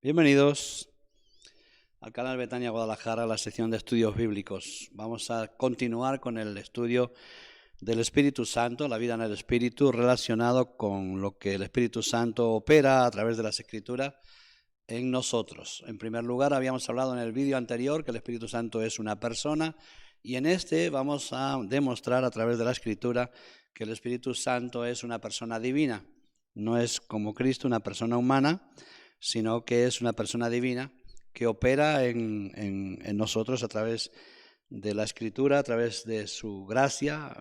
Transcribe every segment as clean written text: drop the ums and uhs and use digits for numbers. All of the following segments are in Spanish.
Bienvenidos al canal Betania Guadalajara, la sección de estudios bíblicos. Vamos a continuar con el estudio del Espíritu Santo, la vida en el Espíritu, relacionado con lo que el Espíritu Santo opera a través de las Escrituras en nosotros. En primer lugar, habíamos hablado en el vídeo anterior que el Espíritu Santo es una persona, y en este vamos a demostrar a través de la Escritura que el Espíritu Santo es una persona divina. No es como Cristo una persona humana, sino que es una persona divina que opera en nosotros a través de la Escritura, a través de su gracia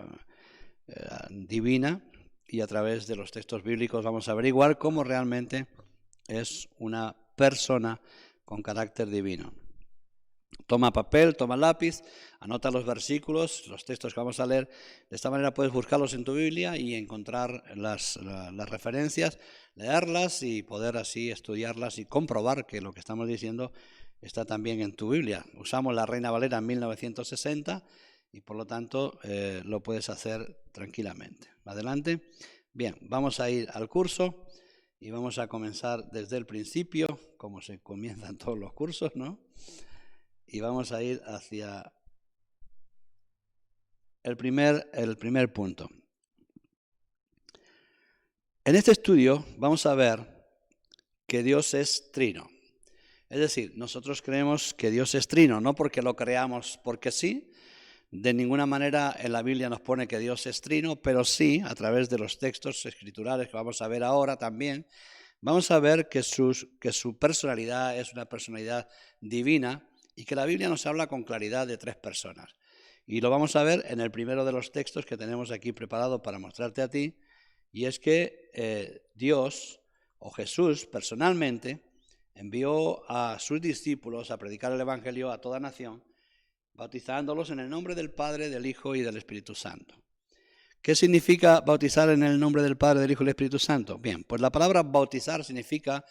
divina, y a través de los textos bíblicos vamos a averiguar cómo realmente es una persona con carácter divino. Toma papel, toma lápiz, anota los versículos, los textos que vamos a leer. De esta manera puedes buscarlos en tu Biblia y encontrar las referencias, leerlas y poder así estudiarlas y comprobar que lo que estamos diciendo está también en tu Biblia. Usamos la Reina Valera en 1960 y por lo tanto lo puedes hacer tranquilamente. Adelante. Bien, vamos a ir al curso y vamos a comenzar desde el principio, como se comienzan todos los cursos, ¿no? Y vamos a ir hacia el primer punto. En este estudio vamos a ver que Dios es trino. Es decir, nosotros creemos que Dios es trino, no porque lo creamos porque sí. De ninguna manera en la Biblia nos pone que Dios es trino, pero sí, a través de los textos escriturales que vamos a ver ahora también, vamos a ver que su personalidad es una personalidad divina, y que la Biblia nos habla con claridad de tres personas. Y lo vamos a ver en el primero de los textos que tenemos aquí preparado para mostrarte a ti, y es que Dios o Jesús personalmente envió a sus discípulos a predicar el Evangelio a toda nación, bautizándolos en el nombre del Padre, del Hijo y del Espíritu Santo. ¿Qué significa bautizar en el nombre del Padre, del Hijo y del Espíritu Santo? Bien, pues la palabra bautizar significa,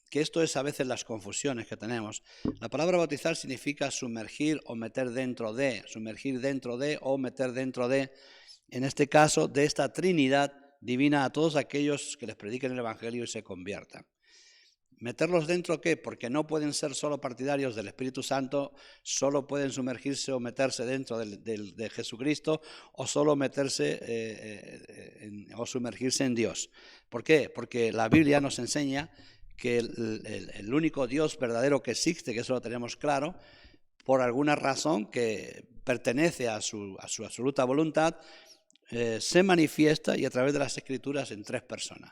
que esto es a veces las confusiones que tenemos. La palabra bautizar significa sumergir o meter dentro de, sumergir dentro de o meter dentro de, en este caso, de esta Trinidad divina a todos aquellos que les prediquen el Evangelio y se conviertan. ¿Meterlos dentro qué? Porque no pueden ser solo partidarios del Espíritu Santo, solo pueden sumergirse o meterse dentro de Jesucristo, o solo meterse o sumergirse en Dios. ¿Por qué? Porque la Biblia nos enseña que el único Dios verdadero que existe, que eso lo tenemos claro, por alguna razón que pertenece a su absoluta voluntad, se manifiesta y a través de las Escrituras en tres personas.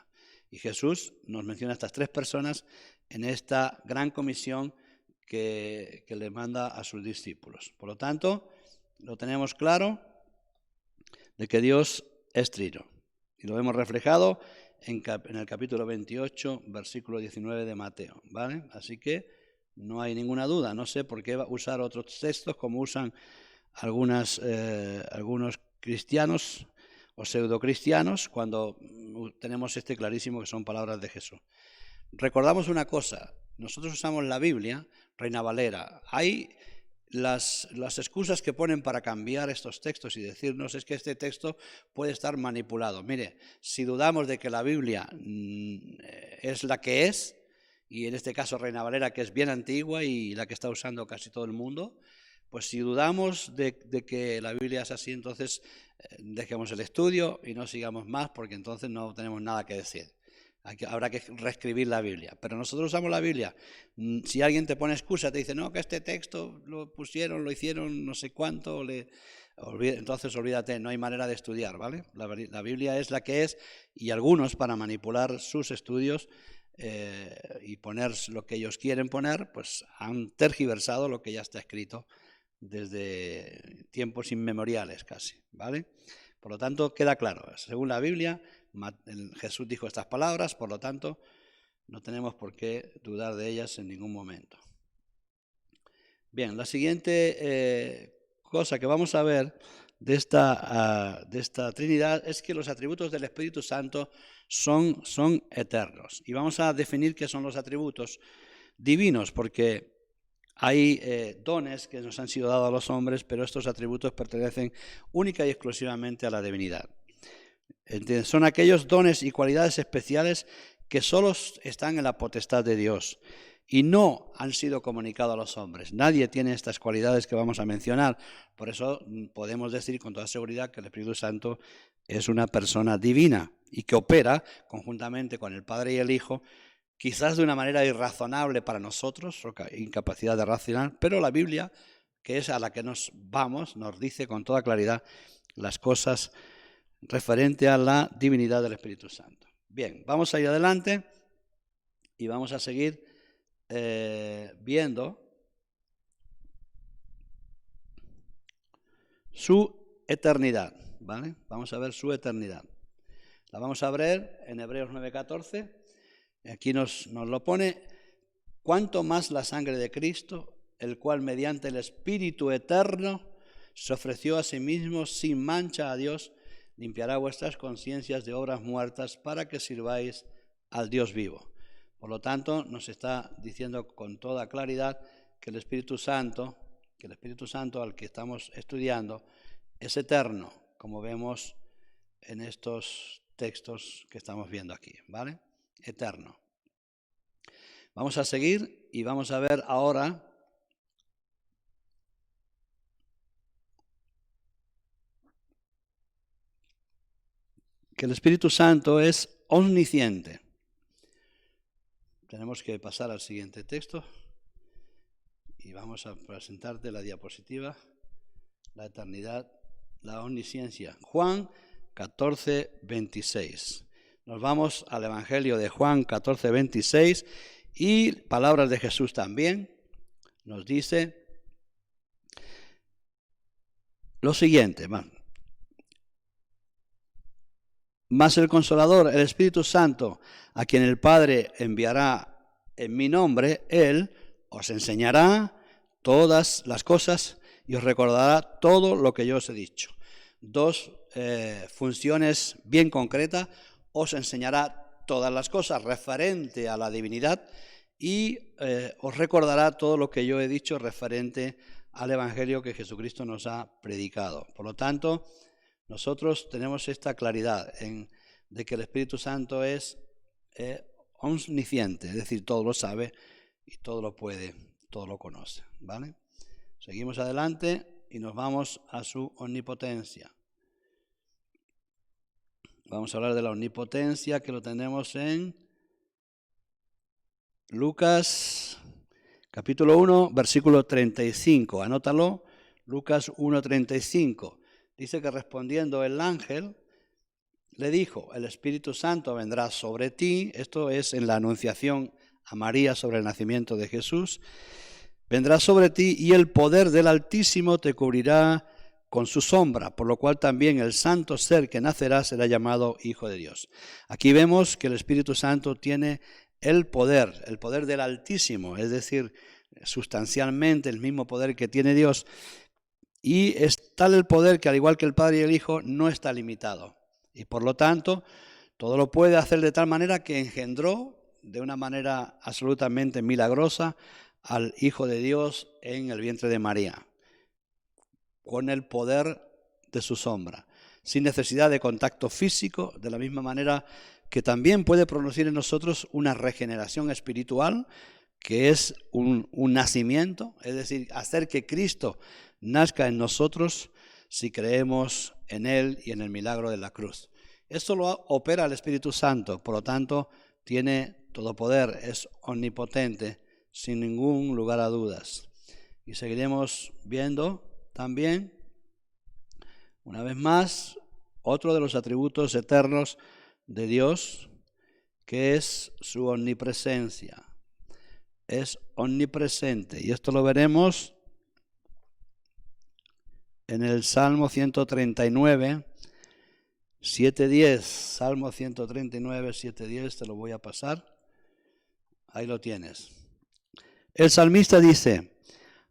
Y Jesús nos menciona a estas tres personas en esta gran comisión que le manda a sus discípulos. Por lo tanto, lo tenemos claro de que Dios es trino. Y lo hemos reflejado en el capítulo 28, versículo 19 de Mateo, ¿vale? Así que no hay ninguna duda. No sé por qué usar otros textos como usan algunos cristianos o pseudocristianos cuando tenemos este clarísimo que son palabras de Jesús. Recordamos una cosa, nosotros usamos la Biblia, Reina Valera. Hay las excusas que ponen para cambiar estos textos y decirnos es que este texto puede estar manipulado. Mire, si dudamos de que la Biblia es la que es, y en este caso Reina Valera, que es bien antigua y la que está usando casi todo el mundo, pues si dudamos de que la Biblia es así, entonces dejemos el estudio y no sigamos más, porque entonces no tenemos nada que decir. Habrá que reescribir la Biblia, pero nosotros usamos la Biblia. Si alguien te pone excusa, te dice, no, que este texto lo pusieron, lo hicieron no sé cuánto, entonces olvídate, no hay manera de estudiar, ¿vale? La Biblia es la que es, y algunos, para manipular sus estudios y poner lo que ellos quieren poner, pues han tergiversado lo que ya está escrito desde tiempos inmemoriales casi, ¿vale? Por lo tanto, queda claro, según la Biblia, Jesús dijo estas palabras, por lo tanto, no tenemos por qué dudar de ellas en ningún momento. Bien, la siguiente cosa que vamos a ver de esta Trinidad es que los atributos del Espíritu Santo son eternos. Y vamos a definir qué son los atributos divinos, porque hay dones que nos han sido dados a los hombres, pero estos atributos pertenecen única y exclusivamente a la divinidad. Son aquellos dones y cualidades especiales que solo están en la potestad de Dios y no han sido comunicados a los hombres. Nadie tiene estas cualidades que vamos a mencionar. Por eso podemos decir con toda seguridad que el Espíritu Santo es una persona divina y que opera conjuntamente con el Padre y el Hijo, quizás de una manera irrazonable para nosotros, incapacidad de racionar, pero la Biblia, que es a la que nos vamos, nos dice con toda claridad las cosas referente a la divinidad del Espíritu Santo. Bien, vamos a ir adelante y vamos a seguir viendo su eternidad, ¿vale? Vamos a ver su eternidad. La vamos a ver en Hebreos 9:14. Aquí nos lo pone: cuanto más la sangre de Cristo, el cual mediante el Espíritu eterno se ofreció a sí mismo sin mancha a Dios, limpiará vuestras conciencias de obras muertas para que sirváis al Dios vivo. Por lo tanto, nos está diciendo con toda claridad que el Espíritu Santo al que estamos estudiando es eterno, como vemos en estos textos que estamos viendo aquí, ¿vale? Eterno. Vamos a seguir y vamos a ver ahora que el Espíritu Santo es omnisciente. Tenemos que pasar al siguiente texto y vamos a presentarte la diapositiva, la eternidad, la omnisciencia. Juan 14:26. Nos vamos al Evangelio de Juan 14:26 y palabras de Jesús también. Nos dice lo siguiente: mas el Consolador, el Espíritu Santo, a quien el Padre enviará en mi nombre, Él os enseñará todas las cosas y os recordará todo lo que yo os he dicho. Dos funciones bien concretas: os enseñará todas las cosas referente a la divinidad y os recordará todo lo que yo he dicho referente al Evangelio que Jesucristo nos ha predicado. Por lo tanto, nosotros tenemos esta claridad de que el Espíritu Santo es omnisciente, es decir, todo lo sabe y todo lo puede, todo lo conoce, ¿vale? Seguimos adelante y nos vamos a su omnipotencia. Vamos a hablar de la omnipotencia, que lo tenemos en Lucas capítulo 1, versículo 35. Anótalo, Lucas 1:35. Dice que respondiendo el ángel le dijo: el Espíritu Santo vendrá sobre ti. Esto es en la anunciación a María sobre el nacimiento de Jesús. Vendrá sobre ti y el poder del Altísimo te cubrirá con su sombra, por lo cual también el santo ser que nacerá será llamado Hijo de Dios. Aquí vemos que el Espíritu Santo tiene el poder del Altísimo, es decir, sustancialmente el mismo poder que tiene Dios. Y es tal el poder que, al igual que el Padre y el Hijo, no está limitado. Y por lo tanto, todo lo puede hacer de tal manera que engendró de una manera absolutamente milagrosa al Hijo de Dios en el vientre de María, con el poder de su sombra, sin necesidad de contacto físico, de la misma manera que también puede producir en nosotros una regeneración espiritual, que es un nacimiento, es decir, hacer que Cristo nazca en nosotros si creemos en Él y en el milagro de la cruz. Esto lo opera el Espíritu Santo, por lo tanto, tiene todo poder, es omnipotente, sin ningún lugar a dudas. Y seguiremos viendo también, una vez más, otro de los atributos eternos de Dios, que es su omnipresencia. Es omnipresente, y esto lo veremos en el Salmo 139, 7:10. Salmo 139, 7:10, te lo voy a pasar. Ahí lo tienes. El salmista dice: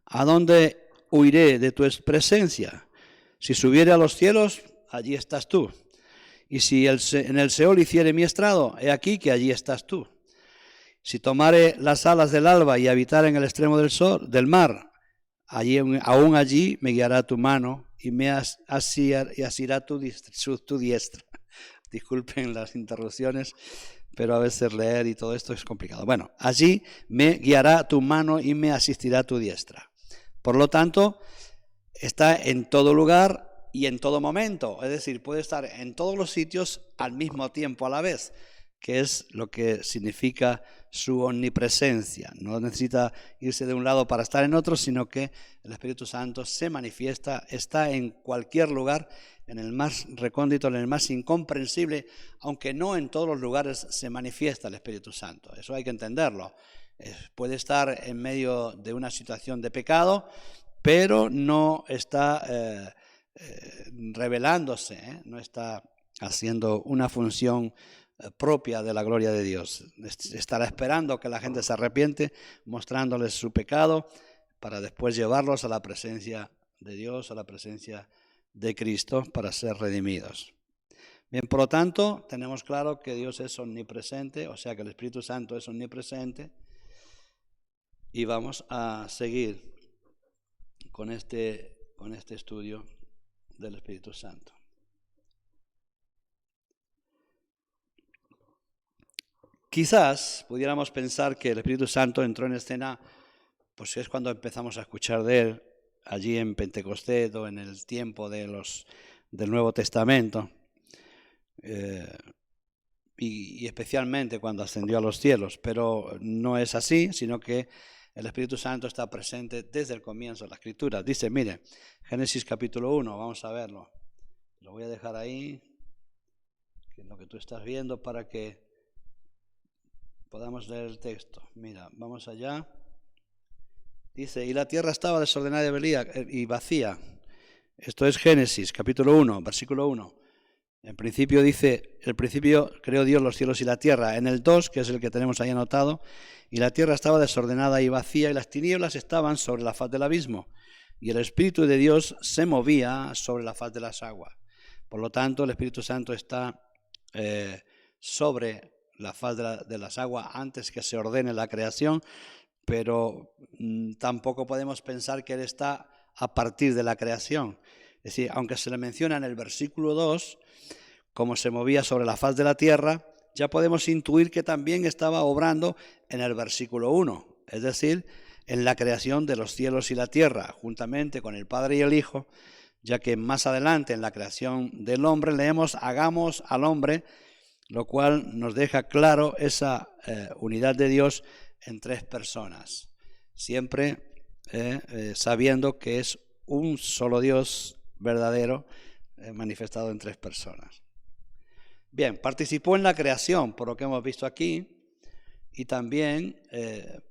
¿a dónde huiré de tu presencia? Si subiere a los cielos, allí estás tú. Y si en el Seol hiciere mi estrado, he aquí que allí estás tú. Si tomare las alas del alba y habitare en el extremo del mar, aún allí me guiará tu mano y me asirá tu diestra. Disculpen las interrupciones, pero a veces leer y todo esto es complicado. Bueno, allí me guiará tu mano y me asistirá tu diestra. Por lo tanto, está en todo lugar y en todo momento, es decir, puede estar en todos los sitios al mismo tiempo a la vez, que es lo que significa su omnipresencia. No necesita irse de un lado para estar en otro, sino que el Espíritu Santo se manifiesta, está en cualquier lugar, en el más recóndito, en el más incomprensible, aunque no en todos los lugares se manifiesta el Espíritu Santo. Eso hay que entenderlo. Puede estar en medio de una situación de pecado, pero no está revelándose, no está haciendo una función propia de la gloria de Dios. Estará esperando que la gente se arrepiente, mostrándoles su pecado, para después llevarlos a la presencia de Dios, a la presencia de Cristo, para ser redimidos. Bien, por lo tanto, tenemos claro que Dios es omnipresente, o sea que el Espíritu Santo es omnipresente, y vamos a seguir con este estudio del Espíritu Santo. Quizás pudiéramos pensar que el Espíritu Santo entró en escena, pues es cuando empezamos a escuchar de él, allí en Pentecostés o en el tiempo del Nuevo Testamento, y especialmente cuando ascendió a los cielos, pero no es así, sino que el Espíritu Santo está presente desde el comienzo de la Escritura. Dice, mire, Génesis capítulo 1, vamos a verlo. Lo voy a dejar ahí, que es lo que tú estás viendo, para que podamos leer el texto. Mira, vamos allá. Dice, y la tierra estaba desordenada y vacía. Esto es Génesis capítulo 1, versículo 1. En principio dice, el principio creó Dios los cielos y la tierra. En el 2, que es el que tenemos ahí anotado, y la tierra estaba desordenada y vacía, y las tinieblas estaban sobre la faz del abismo, y el Espíritu de Dios se movía sobre la faz de las aguas. Por lo tanto, el Espíritu Santo está sobre la faz de las aguas antes que se ordene la creación, pero tampoco podemos pensar que Él está a partir de la creación. Es decir, aunque se le menciona en el versículo 2, como se movía sobre la faz de la tierra, ya podemos intuir que también estaba obrando en el versículo 1, es decir, en la creación de los cielos y la tierra, juntamente con el Padre y el Hijo, ya que más adelante en la creación del hombre leemos, hagamos al hombre, lo cual nos deja claro esa unidad de Dios en tres personas, siempre sabiendo que es un solo Dios verdadero manifestado en tres personas. Bien, participó en la creación, por lo que hemos visto aquí, y también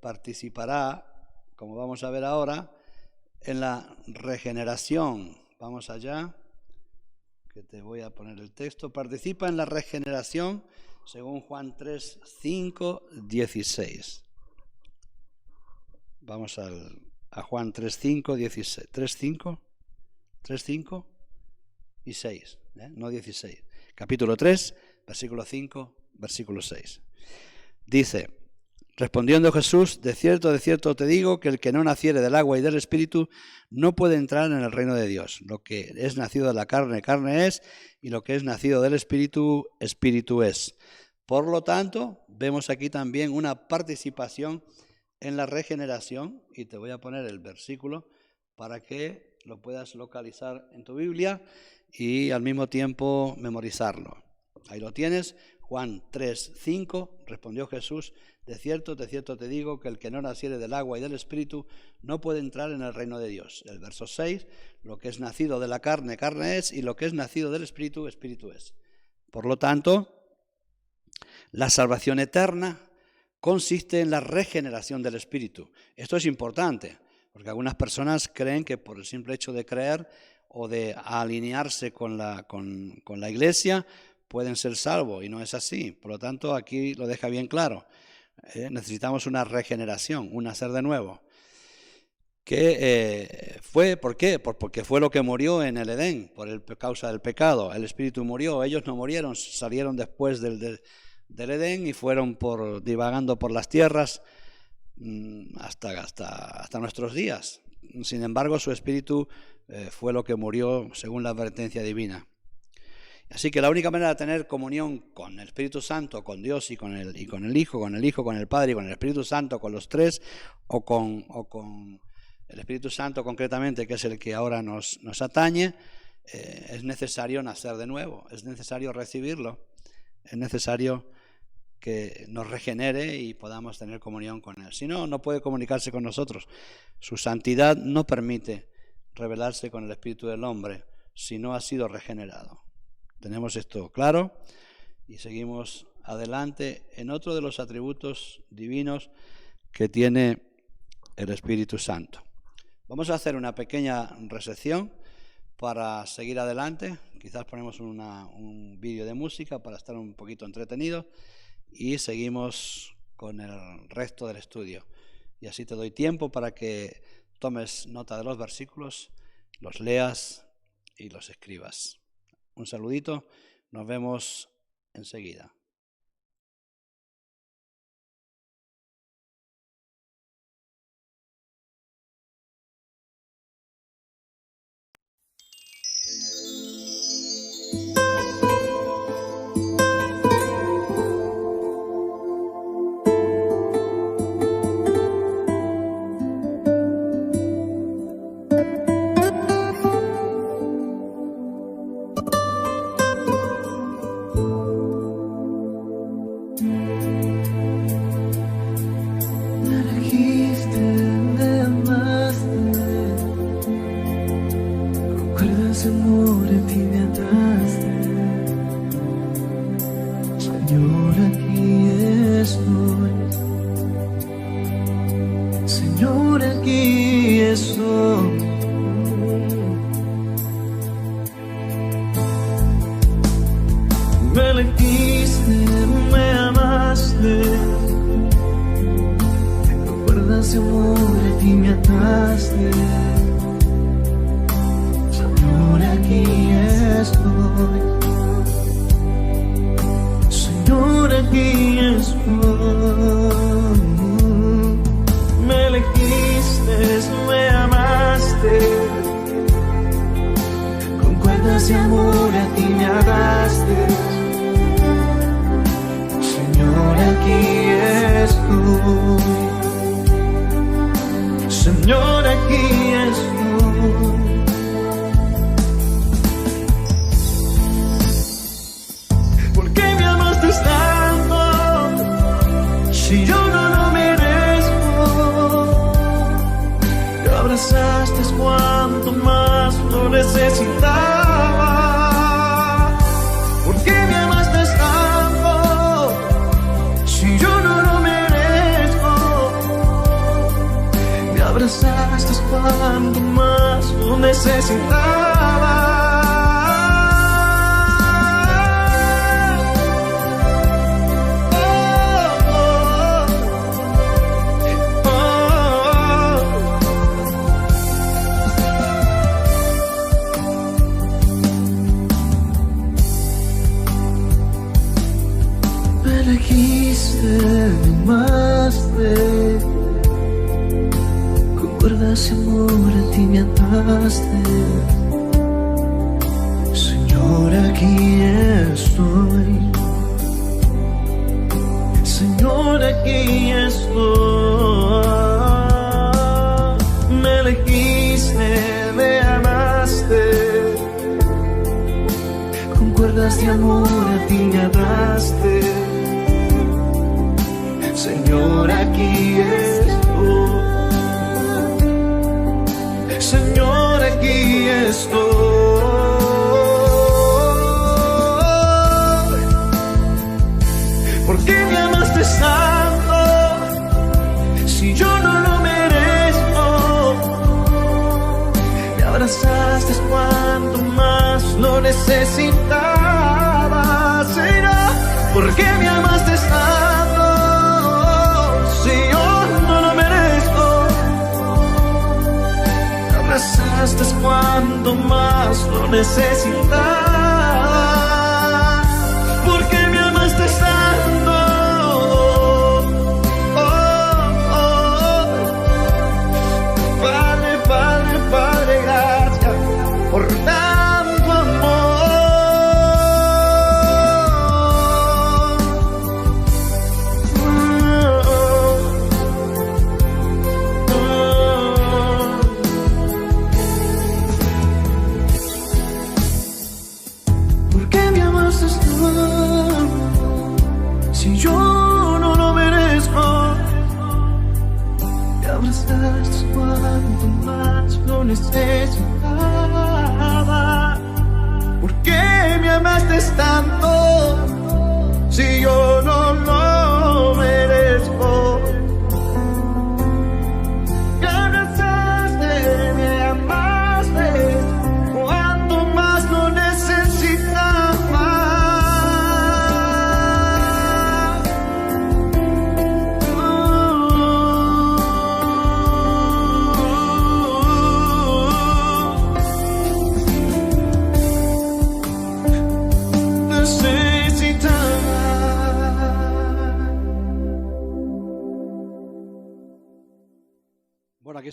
participará, como vamos a ver ahora, en la regeneración. Vamos allá, que te voy a poner el texto. Participa en la regeneración según Juan 3, 5, 16. Vamos a Juan 3, 5, 16. 3, 5 y 6, no 16. Capítulo 3, versículo 5, versículo 6. Dice, respondiendo Jesús, de cierto te digo que el que no naciere del agua y del Espíritu no puede entrar en el reino de Dios. Lo que es nacido de la carne, carne es, y lo que es nacido del Espíritu, Espíritu es. Por lo tanto, vemos aquí también una participación en la regeneración, y te voy a poner el versículo para que lo puedas localizar en tu Biblia y al mismo tiempo memorizarlo. Ahí lo tienes, Juan 3, 5, respondió Jesús, de cierto te digo que el que no naciere del agua y del Espíritu no puede entrar en el reino de Dios. El verso 6, lo que es nacido de la carne, carne es, y lo que es nacido del Espíritu, Espíritu es. Por lo tanto, la salvación eterna consiste en la regeneración del Espíritu. Esto es importante, porque algunas personas creen que por el simple hecho de creer o de alinearse con la Iglesia pueden ser salvos, y no es así. Por lo tanto, aquí lo deja bien claro. Necesitamos una regeneración, un nacer de nuevo. ¿Por qué? Porque fue lo que murió en el Edén, por causa del pecado. El Espíritu murió, ellos no murieron, salieron después del Edén y fueron divagando por las tierras hasta nuestros días. Sin embargo, su Espíritu fue lo que murió según la advertencia divina. Así que la única manera de tener comunión con el Espíritu Santo, con Dios y con el Hijo, con el Padre y con el Espíritu Santo, con los tres, o con el Espíritu Santo concretamente, que es el que ahora nos atañe, es necesario nacer de nuevo, es necesario recibirlo, es necesario que nos regenere y podamos tener comunión con Él. Si no, no puede comunicarse con nosotros. Su santidad no permite revelarse con el espíritu del hombre si no ha sido regenerado. Tenemos esto claro y seguimos adelante en otro de los atributos divinos que tiene el Espíritu Santo. Vamos a hacer una pequeña recepción para seguir adelante. Quizás ponemos un vídeo de música para estar un poquito entretenidos y seguimos con el resto del estudio. Y así te doy tiempo para que tomes nota de los versículos, los leas y los escribas. Un saludito, nos vemos enseguida. Por tanto amor.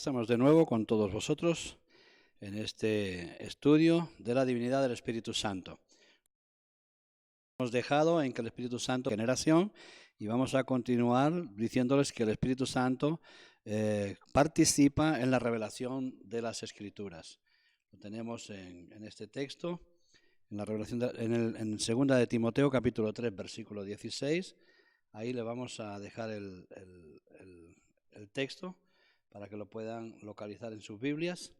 aquí estamos de nuevo con todos vosotros en este estudio de la divinidad del Espíritu Santo. Hemos dejado en que el Espíritu Santo es generación y vamos a continuar diciéndoles que el Espíritu Santo participa en la revelación de las Escrituras. Lo tenemos en este texto, en la revelación en 2 de Timoteo capítulo 3 versículo 16. Ahí le vamos a dejar el texto para que lo puedan localizar en sus Biblias.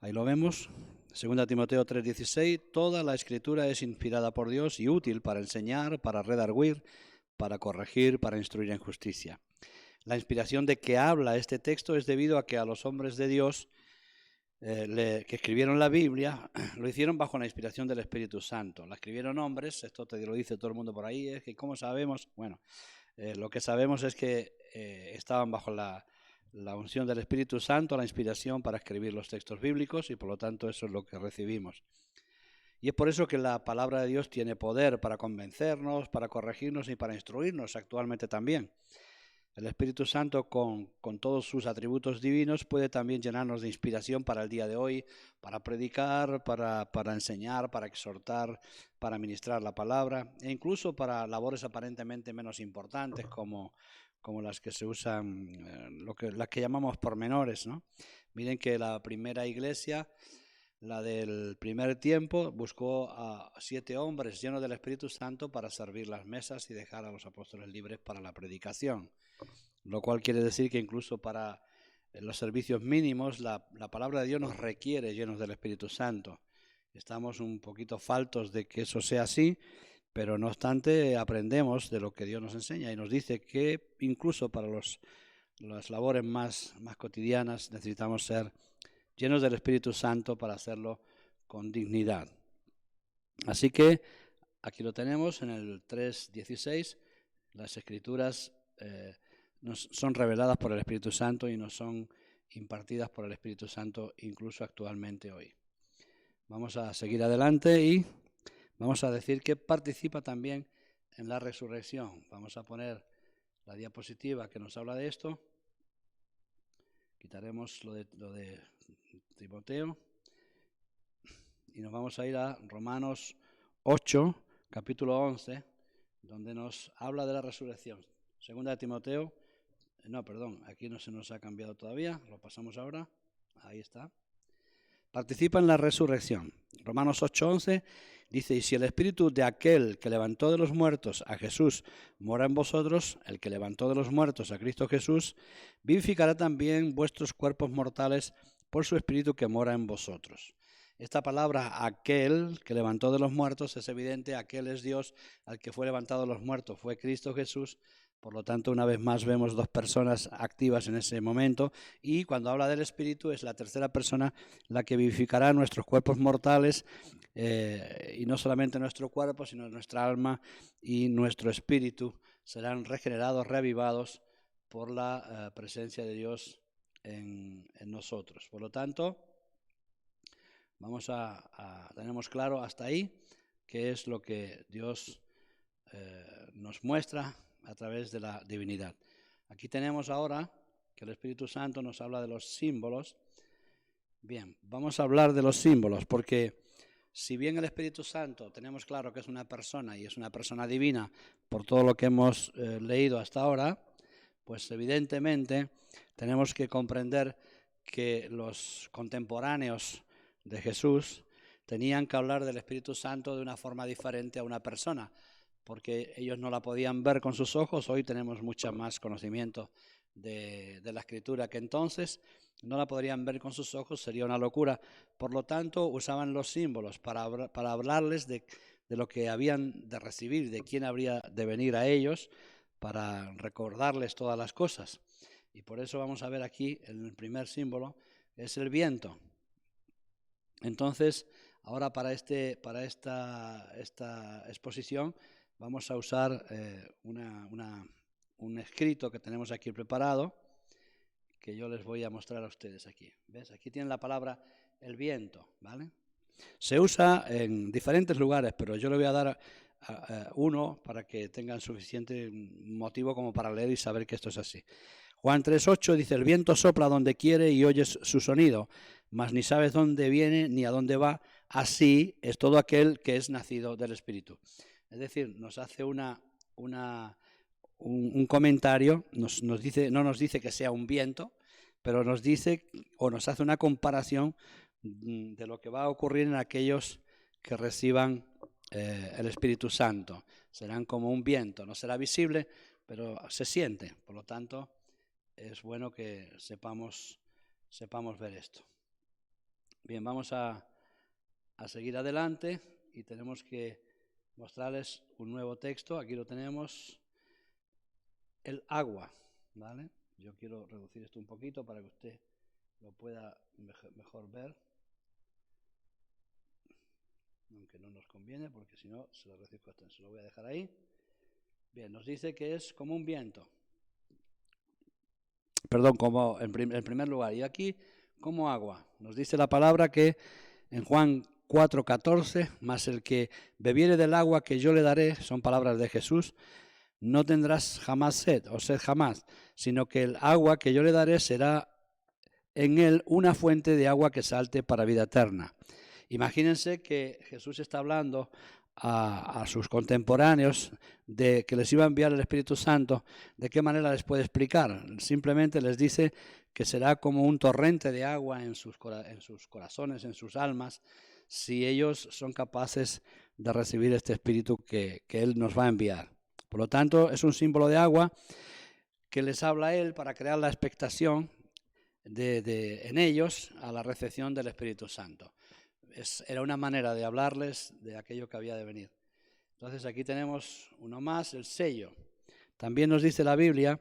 Ahí lo vemos, 2 Timoteo 3:16, toda la Escritura es inspirada por Dios y útil para enseñar, para redarguir, para corregir, para instruir en justicia. La inspiración de que habla este texto es debido a que a los hombres de Dios que escribieron la Biblia lo hicieron bajo la inspiración del Espíritu Santo. La escribieron hombres, esto te lo dice todo el mundo por ahí, es que ¿cómo sabemos? Bueno, lo que sabemos es que estaban bajo la unción del Espíritu Santo, la inspiración para escribir los textos bíblicos y por lo tanto eso es lo que recibimos. Y es por eso que la palabra de Dios tiene poder para convencernos, para corregirnos y para instruirnos actualmente también. El Espíritu Santo con todos sus atributos divinos puede también llenarnos de inspiración para el día de hoy, para predicar, para enseñar, para exhortar, para ministrar la palabra e incluso para labores aparentemente menos importantes como las que se usan, las que llamamos pormenores, ¿no? Miren que la primera iglesia, la del primer tiempo, buscó a 7 hombres llenos del Espíritu Santo para servir las mesas y dejar a los apóstoles libres para la predicación. Lo cual quiere decir que incluso para los servicios mínimos la palabra de Dios nos requiere llenos del Espíritu Santo. Estamos un poquito faltos de que eso sea así, pero no obstante aprendemos de lo que Dios nos enseña y nos dice que incluso para las labores más cotidianas necesitamos ser llenos del Espíritu Santo para hacerlo con dignidad. Así que aquí lo tenemos en el 3:16, las Escrituras nos son reveladas por el Espíritu Santo y nos son impartidas por el Espíritu Santo incluso actualmente hoy. Vamos a seguir adelante y vamos a decir que participa también en la resurrección. Vamos a poner la diapositiva que nos habla de esto. Quitaremos lo de Timoteo y nos vamos a ir a Romanos 8, capítulo 11, donde nos habla de la resurrección. 2 de Timoteo, aquí no se nos ha cambiado todavía, lo pasamos ahora, ahí está. Participa en la resurrección. Romanos 8:11 dice, y si el espíritu de aquel que levantó de los muertos a Jesús mora en vosotros, el que levantó de los muertos a Cristo Jesús, vivificará también vuestros cuerpos mortales por su espíritu que mora en vosotros. Esta palabra, aquel que levantó de los muertos, es evidente, aquel es Dios, al que fue levantado de los muertos fue Cristo Jesús. Por lo tanto, una vez más vemos 2 personas activas en ese momento y cuando habla del Espíritu es la tercera persona la que vivificará nuestros cuerpos mortales y no solamente nuestro cuerpo, sino nuestra alma y nuestro espíritu serán regenerados, reavivados por la presencia de Dios en nosotros. Por lo tanto, tenemos claro hasta ahí qué es lo que Dios nos muestra a través de la divinidad. Aquí tenemos ahora que el Espíritu Santo nos habla de los símbolos. Bien, vamos a hablar de los símbolos porque si bien el Espíritu Santo tenemos claro que es una persona y es una persona divina por todo lo que hemos leído hasta ahora, pues evidentemente tenemos que comprender que los contemporáneos de Jesús tenían que hablar del Espíritu Santo de una forma diferente a una persona, porque ellos no la podían ver con sus ojos. Hoy tenemos mucho más conocimiento de la Escritura que entonces no la podrían ver con sus ojos, sería una locura. Por lo tanto, usaban los símbolos para hablarles de lo que habían de recibir, de quién habría de venir a ellos, para recordarles todas las cosas. Y por eso vamos a ver aquí el primer símbolo, es el viento. Entonces, ahora para esta exposición vamos a usar un escrito que tenemos aquí preparado, que yo les voy a mostrar a ustedes aquí. ¿Ves? Aquí tienen la palabra el viento, ¿vale? Se usa en diferentes lugares, pero yo le voy a dar uno para que tengan suficiente motivo como para leer y saber que esto es así. Juan 3:8 dice, el viento sopla donde quiere y oyes su sonido, mas ni sabes dónde viene ni a dónde va. Así es todo aquel que es nacido del Espíritu. Es decir, nos hace un comentario, nos dice, no nos dice que sea un viento, pero nos dice o nos hace una comparación de lo que va a ocurrir en aquellos que reciban el Espíritu Santo. Serán como un viento, no será visible, pero se siente. Por lo tanto, es bueno que sepamos ver esto. Bien, vamos a seguir adelante y tenemos que mostrarles un nuevo texto. Aquí lo tenemos, el agua, ¿vale? Yo quiero reducir esto un poquito para que usted lo pueda mejor ver, aunque no nos conviene porque si no se lo reduzco esto, se lo voy a dejar ahí. Bien, nos dice que es como un viento, perdón, como en primer lugar, y aquí como agua. Nos dice la palabra que en Juan 4:14, mas el que bebiere del agua que yo le daré, son palabras de Jesús, no tendrás jamás sed, o sed jamás, sino que el agua que yo le daré será en él una fuente de agua que salte para vida eterna. Imagínense que Jesús está hablando a sus contemporáneos de que les iba a enviar el Espíritu Santo. ¿De qué manera les puede explicar? Simplemente les dice que será como un torrente de agua en sus corazones, en sus almas, si ellos son capaces de recibir este Espíritu que Él nos va a enviar. Por lo tanto, es un símbolo de agua que les habla Él para crear la expectación en ellos a la recepción del Espíritu Santo. Era una manera de hablarles de aquello que había de venir. Entonces aquí tenemos uno más, el sello. También nos dice la Biblia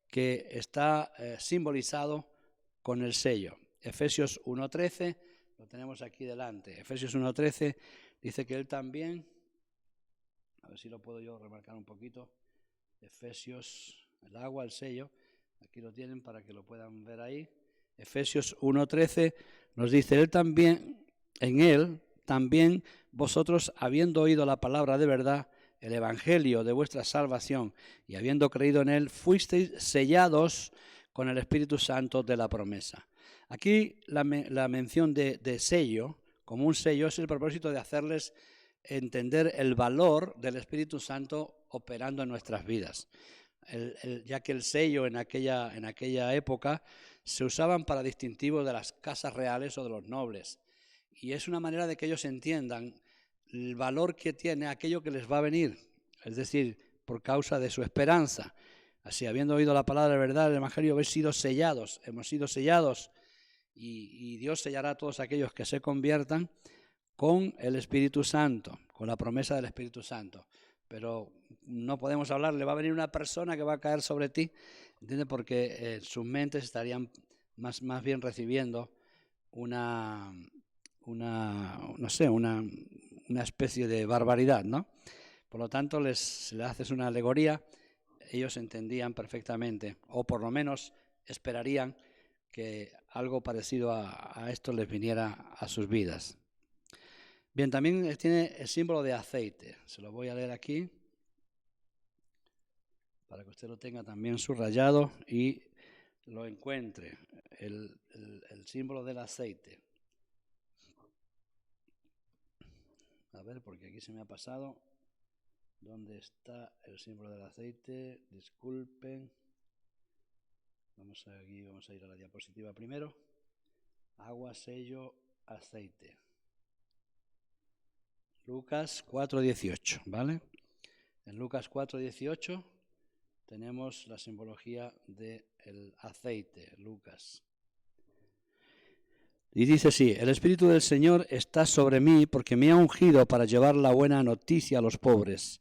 que está simbolizado con el sello. Efesios 1:13, lo tenemos aquí delante. Efesios 1:13 dice que él también, a ver si lo puedo yo remarcar un poquito, Efesios, el agua, el sello, aquí lo tienen para que lo puedan ver ahí. Efesios 1:13 nos dice, él también, en él también vosotros, habiendo oído la palabra de verdad, el evangelio de vuestra salvación, y habiendo creído en él, fuisteis sellados con el Espíritu Santo de la promesa. Aquí la mención de sello, como un sello, es el propósito de hacerles entender el valor del Espíritu Santo operando en nuestras vidas. Ya que el sello en aquella época se usaban para distintivo de las casas reales o de los nobles. Y es una manera de que ellos entiendan el valor que tiene aquello que les va a venir, es decir, por causa de su esperanza. Así, habiendo oído la palabra de verdad, el evangelio, hemos sido sellados y Dios sellará a todos aquellos que se conviertan con el Espíritu Santo, con la promesa del Espíritu Santo. Pero no podemos hablar, le va a venir una persona que va a caer sobre ti, ¿entiendes? Porque sus mentes estarían más bien recibiendo una especie de barbaridad, ¿no? Por lo tanto, les haces una alegoría, ellos entendían perfectamente, o por lo menos esperarían que algo parecido a esto les viniera a sus vidas. Bien, también tiene el símbolo de aceite. Se lo voy a leer aquí para que usted lo tenga también subrayado y lo encuentre. El símbolo del aceite. A ver, porque aquí se me ha pasado. ¿Dónde está el símbolo del aceite? Disculpen. Vamos a ir a la diapositiva primero. Agua, sello, aceite. Lucas 4:18, ¿vale? En Lucas 4:18 tenemos la simbología del aceite, Lucas. Y dice así, el Espíritu del Señor está sobre mí porque me ha ungido para llevar la buena noticia a los pobres.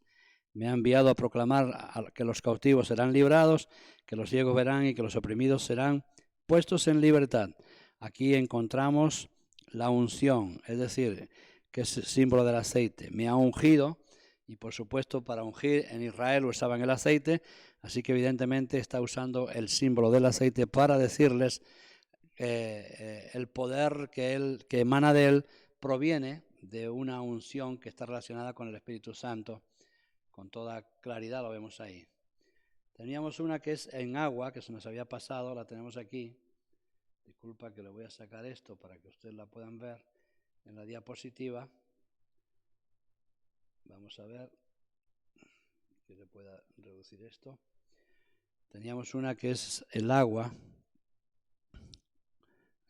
Me ha enviado a proclamar que los cautivos serán librados, que los ciegos verán y que los oprimidos serán puestos en libertad. Aquí encontramos la unción, es decir, que es símbolo del aceite. Me ha ungido y por supuesto para ungir en Israel usaban el aceite, así que evidentemente está usando el símbolo del aceite para decirles el poder que emana de él proviene de una unción que está relacionada con el Espíritu Santo. Con toda claridad lo vemos ahí. Teníamos una que es en agua, que se nos había pasado, la tenemos aquí. Disculpa que le voy a sacar esto para que ustedes la puedan ver en la diapositiva. Vamos a ver que se pueda reducir esto. Teníamos una que es el agua.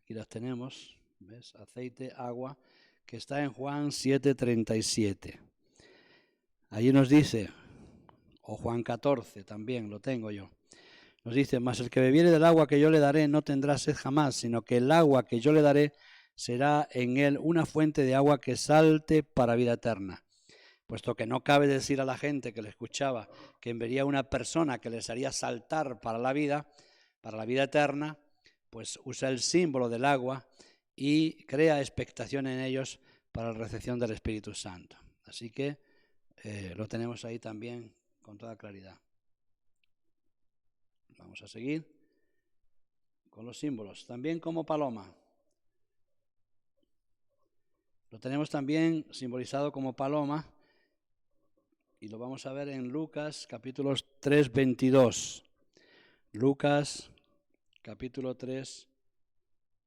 Aquí las tenemos, ¿ves? Aceite, agua, que está en Juan 7:37. Allí nos dice, o Juan 14 también, lo tengo yo. Nos dice, mas el que bebiere del agua que yo le daré no tendrá sed jamás, sino que el agua que yo le daré será en él una fuente de agua que salte para vida eterna. Puesto que no cabe decir a la gente que le escuchaba que enviaría una persona que les haría saltar para la vida eterna, pues usa el símbolo del agua y crea expectación en ellos para la recepción del Espíritu Santo. Así que lo tenemos ahí también con toda claridad. Vamos a seguir con los símbolos. También como paloma. Lo tenemos también simbolizado como paloma y lo vamos a ver en Lucas capítulo 3, 22. Lucas capítulo 3,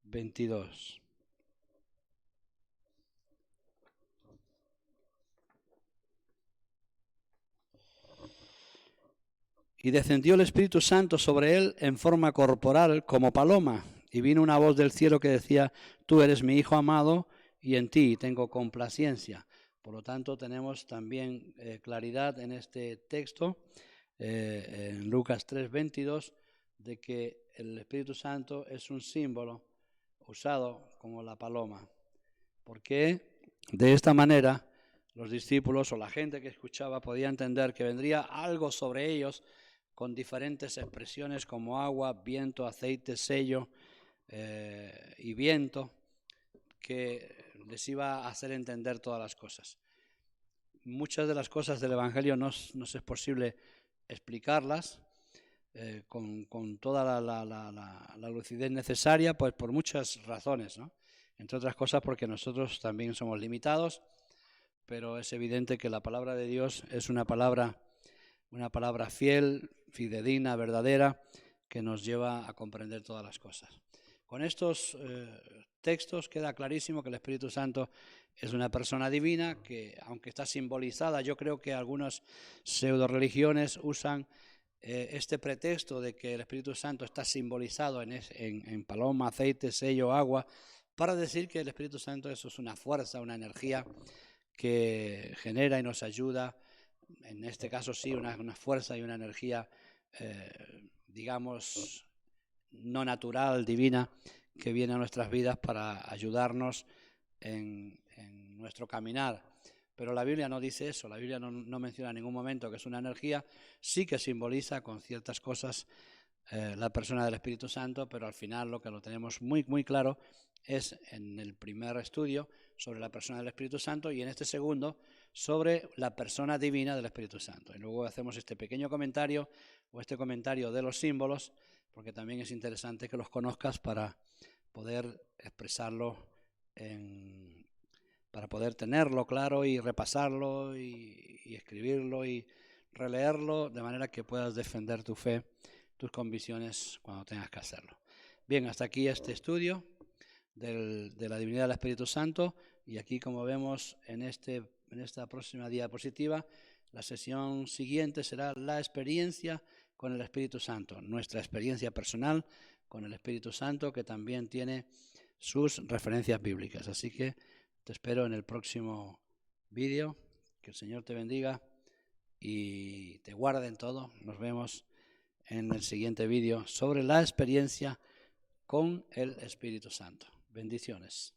22. Y descendió el Espíritu Santo sobre él en forma corporal como paloma, y vino una voz del cielo que decía, tú eres mi Hijo amado, y en ti tengo complacencia. Por lo tanto, tenemos también claridad en este texto, en Lucas 3:22, de que el Espíritu Santo es un símbolo usado como la paloma. Porque de esta manera los discípulos o la gente que escuchaba podía entender que vendría algo sobre ellos con diferentes expresiones como agua, viento, aceite, sello y viento, que les iba a hacer entender todas las cosas. Muchas de las cosas del Evangelio no es posible explicarlas con toda la lucidez necesaria, pues por muchas razones, ¿no? Entre otras cosas porque nosotros también somos limitados, pero es evidente que la palabra de Dios es una palabra fiel, fidedigna, verdadera, que nos lleva a comprender todas las cosas. Con estos textos queda clarísimo que el Espíritu Santo es una persona divina que, aunque está simbolizada, yo creo que algunas pseudo-religiones usan este pretexto de que el Espíritu Santo está simbolizado en paloma, aceite, sello, agua, para decir que el Espíritu Santo eso es una fuerza, una energía que genera y nos ayuda, en este caso sí, una fuerza y una energía, digamos, no natural, divina, que viene a nuestras vidas para ayudarnos en nuestro caminar. Pero la Biblia no dice eso, la Biblia no menciona en ningún momento que es una energía, sí que simboliza con ciertas cosas la persona del Espíritu Santo, pero al final lo que lo tenemos muy, muy claro es en el primer estudio sobre la persona del Espíritu Santo y en este segundo sobre la persona divina del Espíritu Santo. Y luego hacemos este pequeño comentario o este comentario de los símbolos, porque también es interesante que los conozcas para poder expresarlo, para poder tenerlo claro y repasarlo y escribirlo y releerlo de manera que puedas defender tu fe, tus convicciones cuando tengas que hacerlo. Bien, hasta aquí este estudio de la divinidad del Espíritu Santo y aquí, como vemos en esta próxima diapositiva, la sesión siguiente será la experiencia con el Espíritu Santo, nuestra experiencia personal con el Espíritu Santo, que también tiene sus referencias bíblicas. Así que te espero en el próximo vídeo. Que el Señor te bendiga y te guarde en todo. Nos vemos en el siguiente vídeo sobre la experiencia con el Espíritu Santo. Bendiciones.